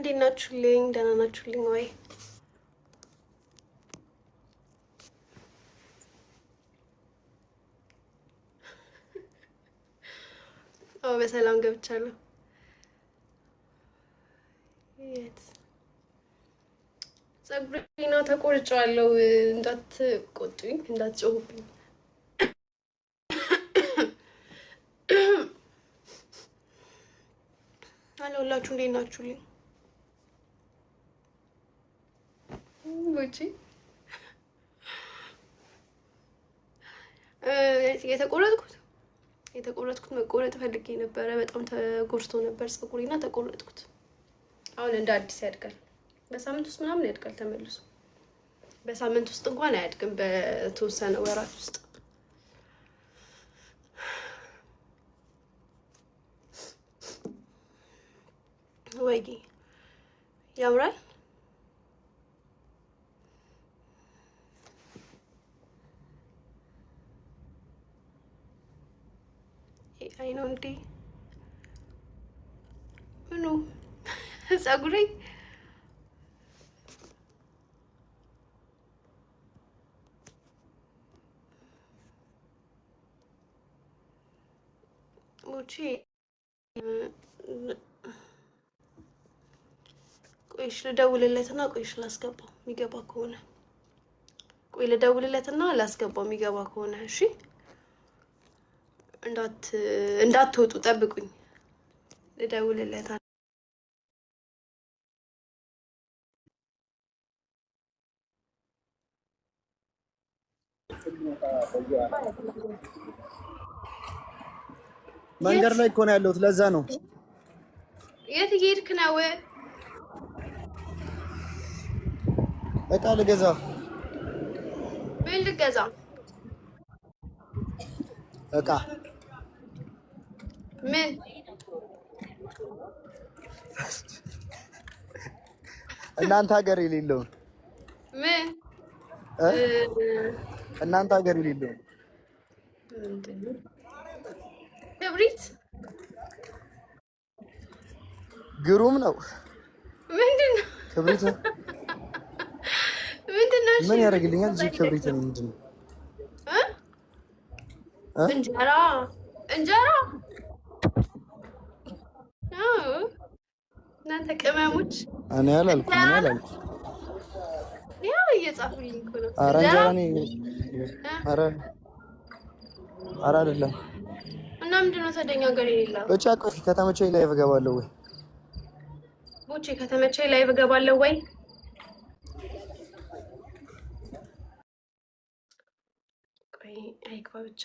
እንዴት ናችሁልኝ? ደህና ናችሁልኝ ወይ? አዎ በሰላም ገብቻለሁ። የት ፀጉሬ ነው ተቆርጬዋለሁ። እንዳትቆጡኝ፣ እንዳትጮሁብኝ። አለሁላችሁ። እንዴት ናችሁልኝ? ውጪ የተቆረጥኩት መቆረጥ ፈልጌ ነበረ። በጣም ተጎድቶ ነበር ፀጉሬና ተቆረጥኩት። አሁን እንደ አዲስ ያድጋል። በሳምንት ውስጥ ምናምን ያድጋል ተመልሶ። በሳምንት ውስጥ እንኳን አያድግም፣ በተወሰነ ወራት ውስጥ። ወይ ያምራል። አይ ነው እንዴ? ምኑ ፀጉሬ ሞቼ ቆይሽ ልደውልለትና ቆይሽ ላስገባው የሚገባ ከሆነ ቆይ ልደውልለትና ላስገባው የሚገባ ከሆነ እሺ። እንዳትወጡ ጠብቁኝ። ልደውልለታ መንገድ ላይ እኮ ነው ያለሁት፣ ለዛ ነው። የት እየሄድክ ነው? እቃ ልገዛ። ምን ልገዛ? እቃ ምን? እናንተ ሀገር የሌለውን ምን? እናንተ ሀገር የሌለውን ክብሪት። ግሩም ነው። ምንድን ነው ክብሪት? ምንድን ነው? ምን ያደርግልኛል? እዚህ ክብሪት ነው ምንድን ነው? እንጀራ እንጀራ። እናንተ ቅመሞች። እኔ አላልኩም። ያው እየጻፉልኝ እኮ ነው። ኧረ እንጀራ ነኝ። ኧረ አይደለም። እና ምንድን ነው ታዲያ እኛ ሀገር የሌለው? ብቻ ቆይ ከተመቸኝ ላይቭ እገባለሁ ወይ? ቦቼ ከተመቸኝ ላይቭ እገባለሁ ወይ? ቆይ አይግባ ብቻ።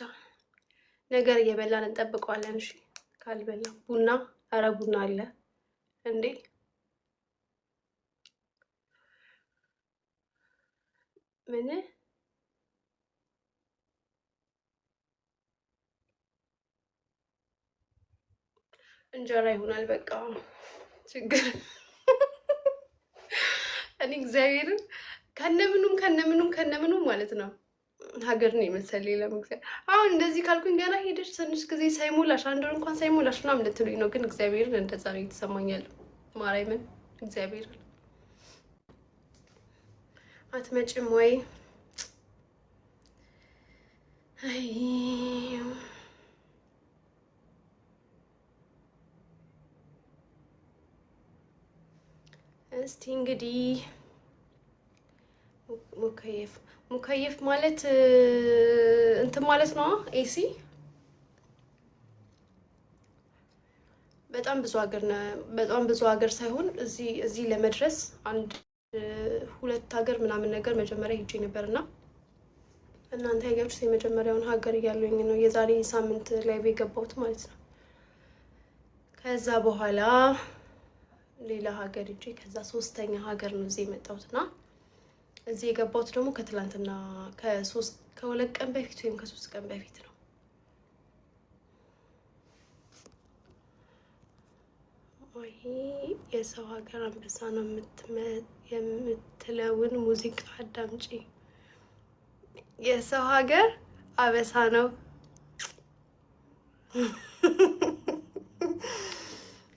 ነገር እየበላን እንጠብቀዋለን። እሺ ካልበላ ቡና። ኧረ ቡና አለ እንዴ? ምን እንጀራ ይሆናል በቃ ችግር። እኔ እግዚአብሔርን ከነምኑም ማለት ነው ሀገር ነው የመሰለኝ። ለምሳሌ አሁን እንደዚህ ካልኩኝ ገና ሄደሽ ትንሽ ጊዜ ሳይሞላሽ አንድ ወር እንኳን ሳይሞላሽ ምናምን ልትሉኝ ነው። ግን እግዚአብሔርን እንደዛ ነው የተሰማኛል። ማርያምን እግዚአብሔርን አትመጭም ወይ? አይ እስቲ እንግዲህ ሙከየፍ ማለት እንትን ማለት ነው። ኤሲ በጣም ብዙ ሀገር ሳይሆን እዚህ ለመድረስ አንድ 2 ሀገር ምናምን ነገር መጀመሪያ ሄጄ ነበርና እናንተ ያያችሁት የመጀመሪያውን ሀገር እያለኝ ነው የዛሬ ሳምንት ላይ የገባሁት ማለት ነው። ከዛ በኋላ ሌላ ሀገር ሄጄ ከዛ 3ኛ ሀገር ነው እዚህ የመጣሁትና እዚህ የገባሁት ደግሞ ከትላንትና ከ2 ቀን በፊት ወይም ከ3 ቀን በፊት ነው። ወይ የሰው ሀገር አንበሳ ነው የምትለውን ሙዚቃ አዳምጪ። የሰው ሀገር አበሳ ነው።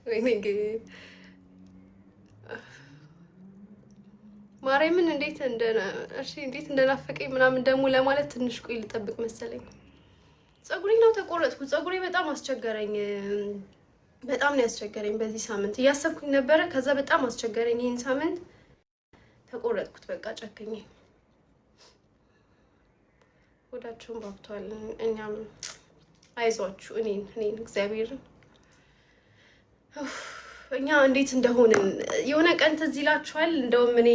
ወይኔ ማርያምን እንዴት እንደናፈቀኝ ምናምን ደግሞ ለማለት ትንሽ ቆይ ልጠብቅ መሰለኝ። ፀጉሬ ነው ተቆረጥኩ። ፀጉሬ በጣም አስቸገረኝ። በጣም ነው ያስቸገረኝ በዚህ ሳምንት። እያሰብኩኝ ነበረ፣ ከዛ በጣም አስቸገረኝ። ይህን ሳምንት ተቆረጥኩት በቃ ጨክኜ። ወዳቸውን ባብተዋል። እኛም አይዟችሁ እኔን እግዚአብሔርን እኛ እንዴት እንደሆንን የሆነ ቀን ትዝ ይላችኋል። እንደውም እኔ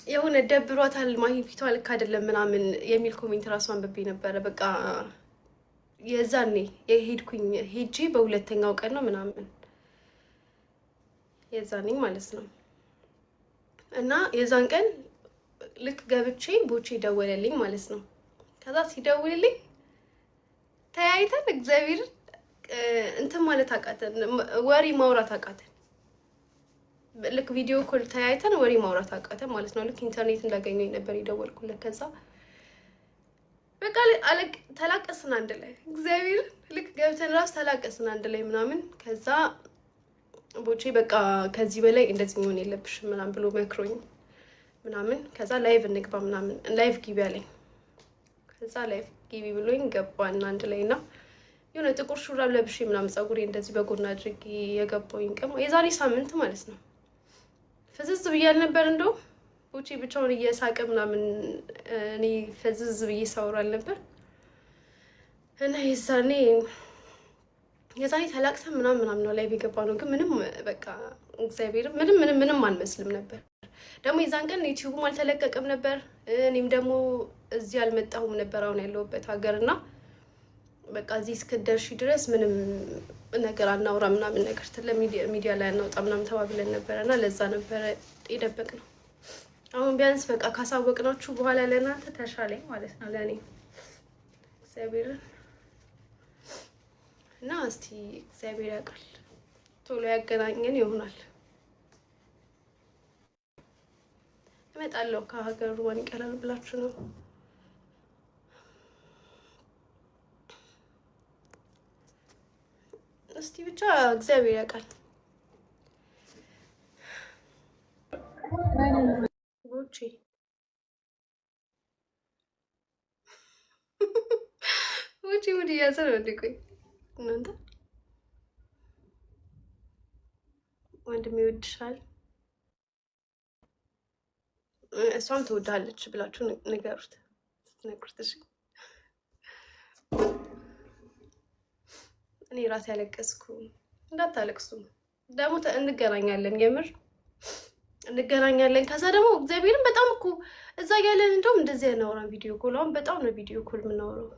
የሆነ ደብሯታል ማሂ ፊቷ ልክ አይደለም ምናምን የሚል ኮሜንት ራሱ አንብቤ ነበረ። በቃ የዛኔ የሄድኩኝ ሄጂ በሁለተኛው ቀን ነው ምናምን የዛኔ ማለት ነው። እና የዛን ቀን ልክ ገብቼ ቦቼ ደወለልኝ ማለት ነው። ከዛ ሲደውልልኝ ተያይተን እግዚአብሔርን እንትን ማለት አቃተን፣ ወሬ ማውራት አቃተን። ልክ ቪዲዮ ኮል ተያይተን ወሬ ማውራት አቃተን ማለት ነው። ልክ ኢንተርኔት እንዳገኘኝ ነበር የደወልኩለት። ከዛ በቃ ተላቀስን አንድ ላይ እግዚአብሔር ልክ ገብተን ራሱ ተላቀስን አንድ ላይ ምናምን። ከዛ ቦቼ በቃ ከዚህ በላይ እንደዚህ መሆን የለብሽም ምናምን ብሎ መክሮኝ ምናምን። ከዛ ላይቭ እንግባ ምናምን ላይቭ ግቢ አለኝ። ከዛ ላይቭ ግቢ ብሎኝ ገባን አንድ ላይ እና የሆነ ጥቁር ሹራብ ለብሼ ምናምን ፀጉሬ እንደዚህ በጎን አድርጌ የገባሁኝ ቀን የዛሬ ሳምንት ማለት ነው። ፍዝዝ ብያል ነበር። እንደውም ቦቼ ብቻውን እየሳቀ ምናምን እኔ ፍዝዝ ብዬ ሳወራል ነበር እና የዛኔ ተላቅሰን ምናምን ነው ላይ የገባ ነው። ግን ምንም በቃ እግዚአብሔር ምንም አንመስልም ነበር። ደግሞ የዛን ቀን ዩቲዩብም አልተለቀቀም ነበር። እኔም ደግሞ እዚህ አልመጣሁም ነበር አሁን ያለሁበት ሀገርና በቃ እዚህ እስክደርሺ ድረስ ምንም ነገር አናውራ ምናምን ነገር ሚዲያ ላይ አናውጣ ምናምን ተባብለን ነበረ እና ለዛ ነበረ የደበቅ ነው። አሁን ቢያንስ በቃ ካሳወቅናችሁ በኋላ ለእናንተ ተሻለኝ ማለት ነው ለእኔ እግዚአብሔርን እና እስቲ እግዚአብሔር ያውቃል ቶሎ ያገናኘን ይሆናል። እመጣለሁ ከሀገሩ ማን ይቀራል ብላችሁ ነው? እስቲ ብቻ እግዚአብሔር ያውቃል። ቦቼ ሙድ እያዘ ነው እንዴ? ቆይ እናንተ ወንድሜ ይወድሻል እሷም ትወዳለች ብላችሁ ንገሩት። ስትነግሩት እሺ። እኔ ራሴ ያለቀስኩ እንዳታለቅሱ። ደግሞ እንገናኛለን፣ የምር እንገናኛለን። ከዛ ደግሞ እግዚአብሔርን በጣም እኮ እዛ ያለን እንደውም እንደዚህ ያናወራን ቪዲዮ ኮል። አሁን በጣም ነው ቪዲዮ ኮል የምናወራው።